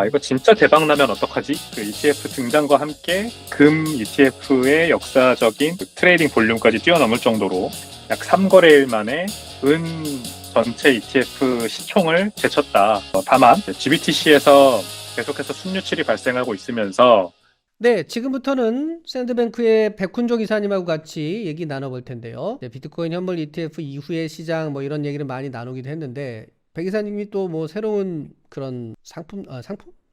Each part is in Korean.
이거 진짜 대박 나면 어떡하지? 그 ETF 등장과 함께 금 ETF의 역사적인 그 트레이딩 볼륨까지 뛰어넘을 정도로 약 3거래일 만에 은 전체 ETF 시총을 제쳤다. 다만 GBTC에서 계속해서 순유출이 발생하고 있으면서 네, 지금부터는 샌드뱅크의 백훈조 기사님하고 같이 얘기 나눠볼 텐데요. 네, 비트코인 현물 ETF 이후의 시장 뭐 이런 얘기를 많이 나누기도 했는데 백 기사님이 또 뭐 새로운 그런 상품?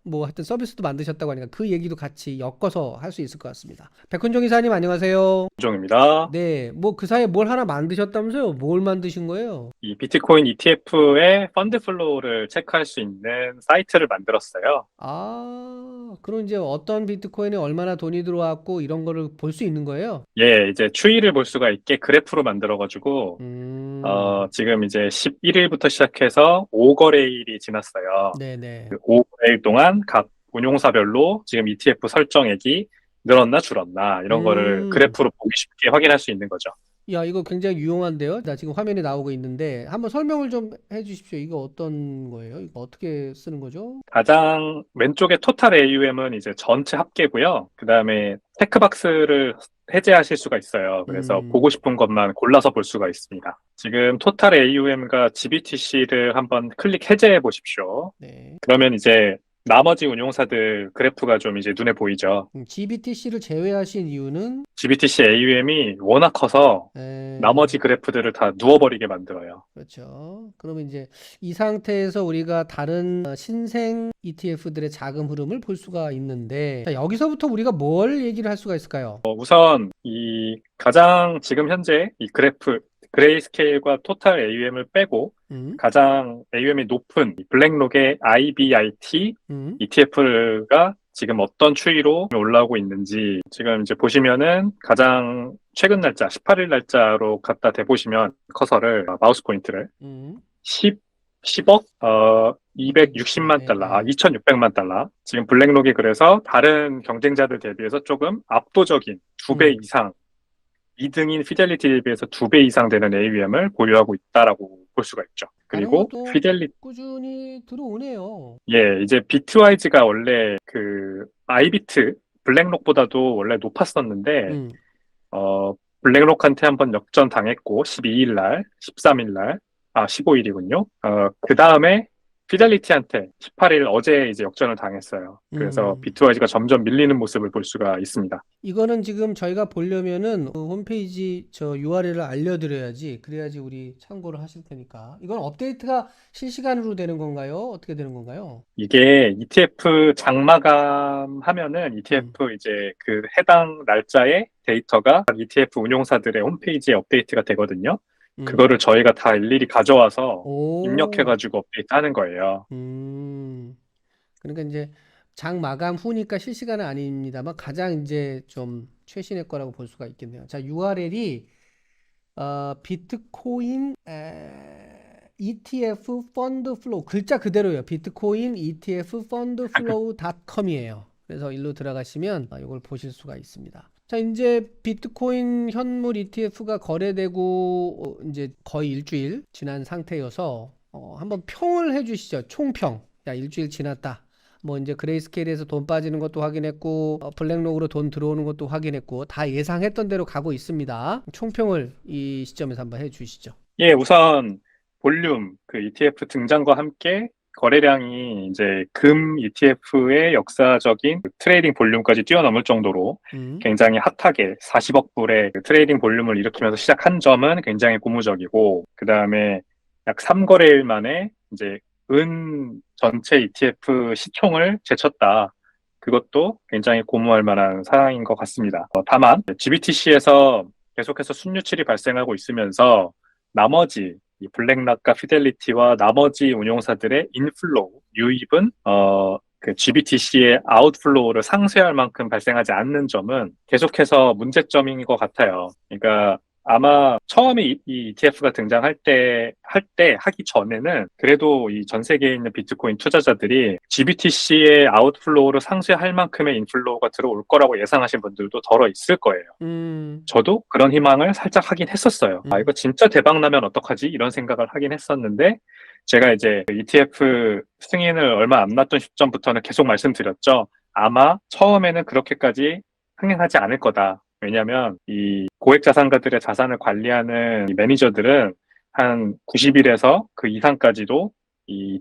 뭐 하여튼 서비스도 만드셨다고 하니까 그 얘기도 같이 엮어서 할 수 있을 것 같습니다. 백훈조 기사님 안녕하세요. 종입니다. 네, 뭐 그 사이에 뭘 하나 만드셨다면서요? 뭘 만드신 거예요? 이 비트코인 ETF의 펀드 플로우를 체크할 수 있는 사이트를 만들었어요. 그럼 이제 어떤 비트코인에 얼마나 돈이 들어왔고 이런 거를 볼 수 있는 거예요? 예, 이제 추이를 볼 수가 있게 그래프로 만들어가지고 음, 지금 이제 11일부터 시작해서 5거래일이 지났어요. 네네. 그 5거래일 동안 각 운용사별로 지금 ETF 설정액이 늘었나 줄었나 이런 거를 음, 그래프로 보기 쉽게 확인할 수 있는 거죠. 야, 이거 굉장히 유용한데요? 나 지금 화면에 나오고 있는데, 한번 설명을 좀 해주십시오. 이거 어떤 거예요? 이거 어떻게 쓰는 거죠? 가장 왼쪽에 토탈 AUM은 이제 전체 합계고요. 그 다음에 체크박스를 해제하실 수가 있어요. 그래서 음, 보고 싶은 것만 골라서 볼 수가 있습니다. 지금 토탈 AUM과 GBTC를 한번 클릭 해제해 보십시오. 네. 그러면 이제 나머지 운용사들 그래프가 좀 이제 눈에 보이죠. GBTC를 제외하신 이유는, GBTC AUM이 워낙 커서 나머지 그래프들을 다 누워버리게 만들어요. 그렇죠. 그러면 이제 이 상태에서 우리가 다른 신생 ETF들의 자금 흐름을 볼 수가 있는데, 자, 여기서부터 우리가 뭘 얘기를 할 수가 있을까요? 우선 이 가장 지금 현재 이 그래프 그레이스케일과 토탈 AUM을 빼고 음, 가장 AUM이 높은 이 블랙록의 IBIT 음, ETF가 지금 어떤 추이로 올라오고 있는지 지금 이제 보시면은 가장 최근 날짜 18일 날짜로 갖다 대보시면 커서를 마우스 포인트를 음. 10억 260만 달러, 네네. 2,600만 달러. 지금 블랙록이 그래서 다른 경쟁자들 대비해서 조금 압도적인 두 배 음. 이상, 2등인 피델리티에 비해서 두 배 이상 되는 AUM을 보유하고 있다라고 볼 수가 있죠. 다른 그리고 것도 피델리, 꾸준히 들어오네요. 예, 이제 비트와이즈가 원래 그 아이비트 블랙록보다도 원래 높았었는데, 음. 블랙록한테 한번 역전 당했고 12일 날, 13일 날, 15일이군요. 그 다음에 피델리티한테 18일 어제 이제 역전을 당했어요. 그래서 음. 비트와이즈가 점점 밀리는 모습을 볼 수가 있습니다. 이거는 지금 저희가 보려면은 홈페이지 저 URL을 알려드려야지. 그래야지 우리 참고를 하실 테니까. 이건 업데이트가 실시간으로 되는 건가요? 어떻게 되는 건가요? 이게 ETF 장마감 하면은 음. ETF 이제 그 해당 날짜의 데이터가 ETF 운용사들의 홈페이지에 업데이트가 되거든요. 음. 그거를 저희가 다 일일이 가져와서 오. 입력해가지고 업데이트 하는 거예요. 음. 그러니까 이제 장 마감 후니까 실시간은 아닙니다만 가장 이제 좀 최신의 거라고 볼 수가 있겠네요. 자, URL이 비트코인 ETF 펀드 플로우 글자 그대로예요. 비트코인 ETF 펀드 플로우.com이에요. 그래서 일로 들어가시면 이걸 보실 수가 있습니다. 자, 이제 비트코인 현물 ETF가 거래되고 이제 거의 일주일 지난 상태여서 한번 평을 해주시죠. 총평. 야, 일주일 지났다. 뭐 이제 그레이스케일에서 돈 빠지는 것도 확인했고 블랙록으로 돈 들어오는 것도 확인했고 다 예상했던 대로 가고 있습니다. 총평을 이 시점에서 한번 해주시죠. 예, 우선 볼륨, 그 ETF 등장과 함께 거래량이 이제 금 ETF의 역사적인 그 트레이딩 볼륨까지 뛰어넘을 정도로 음, 굉장히 핫하게 40억 불의 그 트레이딩 볼륨을 일으키면서 시작한 점은 굉장히 고무적이고, 그 다음에 약 3거래일 만에 이제 은 전체 ETF 시총을 제쳤다. 그것도 굉장히 고무할 만한 사항인 것 같습니다. 다만, GBTC에서 계속해서 순유출이 발생하고 있으면서 나머지 이 블랙락과 피델리티와 나머지 운용사들의 인플로우, 유입은 그 GBTC의 아웃플로우를 상쇄할 만큼 발생하지 않는 점은 계속해서 문제점인 것 같아요. 그러니까 아마 처음에 이 ETF가 등장할 하기 전에는 그래도 이 전 세계에 있는 비트코인 투자자들이 GBTC의 아웃플로우를 상쇄할 만큼의 인플로우가 들어올 거라고 예상하신 분들도 덜어 있을 거예요. 음, 저도 그런 희망을 살짝 하긴 했었어요. 음, 이거 진짜 대박 나면 어떡하지? 이런 생각을 하긴 했었는데, 제가 이제 ETF 승인을 얼마 안 났던 시점부터는 계속 말씀드렸죠. 아마 처음에는 그렇게까지 흥행하지 않을 거다. 왜냐하면 이 고액 자산가들의 자산을 관리하는 이 매니저들은 한 90일에서 그 이상까지도 이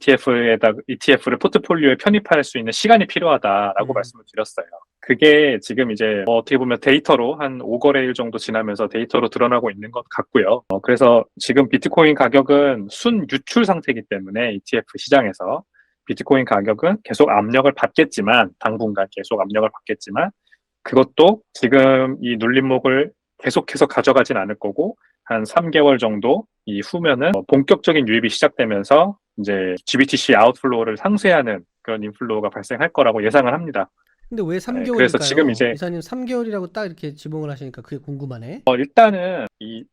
ETF를 포트폴리오에 편입할 수 있는 시간이 필요하다라고 음. 말씀을 드렸어요. 그게 지금 이제 어떻게 보면 데이터로 한 5거래일 정도 지나면서 데이터로 드러나고 있는 것 같고요. 그래서 지금 비트코인 가격은 순 유출 상태이기 때문에 ETF 시장에서 비트코인 가격은 계속 압력을 받겠지만 당분간 계속 압력을 받겠지만 그것도 지금 이 눌림목을 계속해서 가져가진 않을 거고 한 3개월 정도 이후면은 본격적인 유입이 시작되면서 이제 GBTC 아웃플로우를 상쇄하는 그런 인플로우가 발생할 거라고 예상을 합니다. 근데 왜 그래서 지금 3개월일까요? 이제 이사님 3개월이라고 딱 이렇게 지목을 하시니까 그게 궁금하네. 일단은 이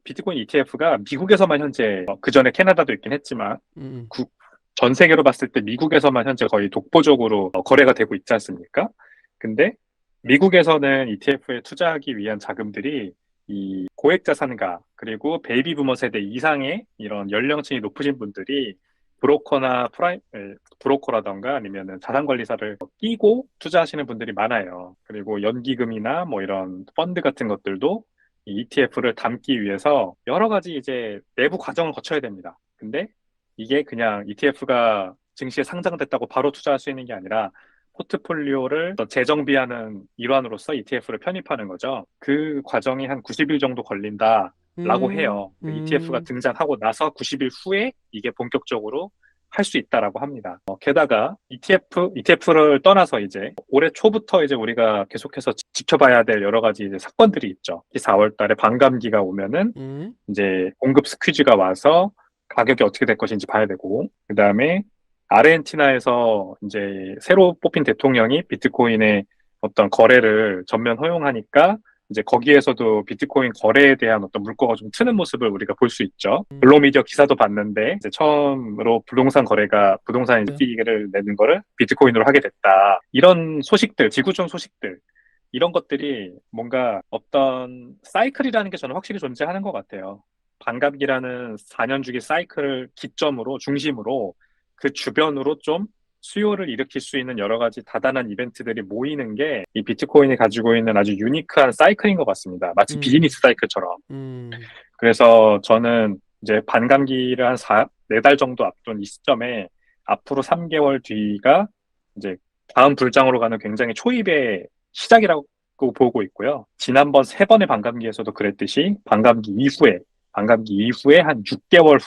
비트코인 ETF가 미국에서만 현재 그 전에 캐나다도 있긴 했지만 음, 전 세계로 봤을 때 미국에서만 현재 거의 독보적으로 거래가 되고 있지 않습니까? 근데 미국에서는 ETF에 투자하기 위한 자금들이 이 고액 자산가 그리고 베이비 부머 세대 이상의 이런 연령층이 높으신 분들이 브로커라던가 아니면은 자산관리사를 끼고 투자하시는 분들이 많아요. 그리고 연기금이나 뭐 이런 펀드 같은 것들도 이 ETF를 담기 위해서 여러 가지 이제 내부 과정을 거쳐야 됩니다. 근데 이게 그냥 ETF가 증시에 상장됐다고 바로 투자할 수 있는 게 아니라 포트폴리오를 또 재정비하는 일환으로서 ETF를 편입하는 거죠. 그 과정이 한 90일 정도 걸린다라고 해요. ETF가 등장하고 나서 90일 후에 이게 본격적으로 할 수 있다라고 합니다. 게다가 ETF를 떠나서 이제 올해 초부터 이제 우리가 계속해서 지켜봐야 될 여러 가지 이제 사건들이 있죠. 4월 달에 반감기가 오면은 이제 공급 스퀴즈가 와서 가격이 어떻게 될 것인지 봐야 되고, 그 다음에 아르헨티나에서 이제 새로 뽑힌 대통령이 비트코인의 어떤 거래를 전면 허용하니까 이제 거기에서도 비트코인 거래에 대한 어떤 물꼬가 좀 트는 모습을 우리가 볼 수 있죠. 블로미디어 기사도 봤는데 이제 처음으로 부동산 네. 수익을 내는 거를 비트코인으로 하게 됐다. 이런 소식들, 지구촌 소식들 이런 것들이 뭔가 어떤 사이클이라는 게 저는 확실히 존재하는 것 같아요. 반감기라는 4년 주기 사이클을 기점으로 중심으로 그 주변으로 좀 수요를 일으킬 수 있는 여러 가지 다단한 이벤트들이 모이는 게 이 비트코인이 가지고 있는 아주 유니크한 사이클인 것 같습니다. 마치 비즈니스 사이클처럼. 음, 그래서 저는 이제 반감기를 한 4달 정도 앞둔 이 시점에 앞으로 3개월 뒤가 이제 다음 불장으로 가는 굉장히 초입의 시작이라고 보고 있고요. 지난번 3번의 반감기에서도 그랬듯이 반감기 이후에 한 6개월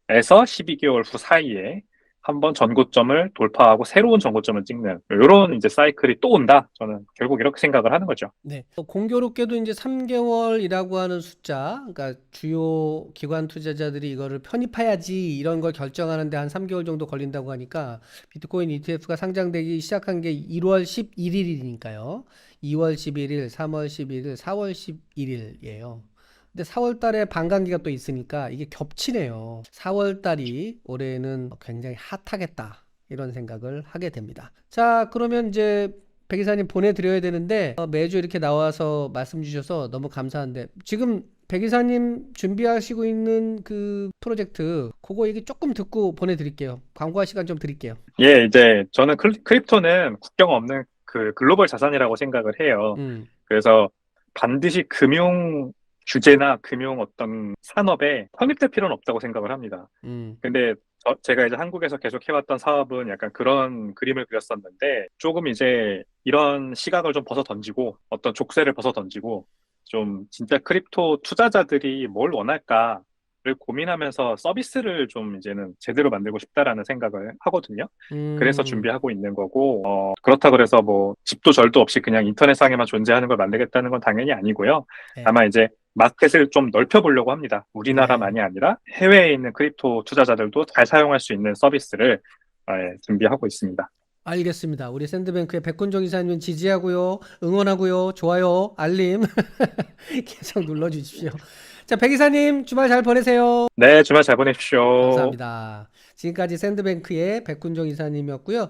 후에서 12개월 후 사이에 한번 전고점을 돌파하고 새로운 전고점을 찍는 이런 이제 사이클이 또 온다. 저는 결국 이렇게 생각을 하는 거죠. 네. 공교롭게도 이제 3개월이라고 하는 숫자, 그러니까 주요 기관 투자자들이 이거를 편입해야지 이런 걸 결정하는데 한 3개월 정도 걸린다고 하니까 비트코인 ETF가 상장되기 시작한 게 1월 11일이니까요. 2월 11일, 3월 11일, 4월 11일이에요. 근데 4월 달에 반감기가 또 있으니까 이게 겹치네요. 4월 달이 올해는 굉장히 핫하겠다. 이런 생각을 하게 됩니다. 자, 그러면 이제 백 이사님 보내드려야 되는데 매주 이렇게 나와서 말씀 주셔서 너무 감사한데 지금 백 이사님 준비하시고 있는 그 프로젝트 그거 얘기 조금 듣고 보내드릴게요. 광고할 시간 좀 드릴게요. 예, 이제 저는 크립토는 국경 없는 그 글로벌 자산이라고 생각을 해요. 음, 그래서 반드시 금융 규제나 금융 어떤 산업에 편입될 필요는 없다고 생각을 합니다. 음, 근데 제가 이제 한국에서 계속 해왔던 사업은 약간 그런 그림을 그렸었는데 조금 이제 이런 시각을 좀 벗어 던지고 어떤 족쇄를 벗어 던지고 좀 진짜 크립토 투자자들이 뭘 원할까를 고민하면서 서비스를 좀 이제는 제대로 만들고 싶다라는 생각을 하거든요. 그래서 음, 준비하고 있는 거고 그렇다 그래서 뭐 집도 절도 없이 그냥 인터넷상에만 존재하는 걸 만들겠다는 건 당연히 아니고요. 네, 다만 이제 마켓을 좀 넓혀보려고 합니다. 네. 우리나라만이 아니라 해외에 있는 크립토 투자자들도 잘 사용할 수 있는 서비스를 준비하고 있습니다. 알겠습니다. 우리 샌드뱅크의 백군정 이사님 지지하고요, 응원하고요, 좋아요, 알림 계속 눌러주십시오. 자, 백 이사님 주말 잘 보내세요. 네, 주말 잘 보내십시오. 감사합니다. 지금까지 샌드뱅크의 백군정 이사님이었고요.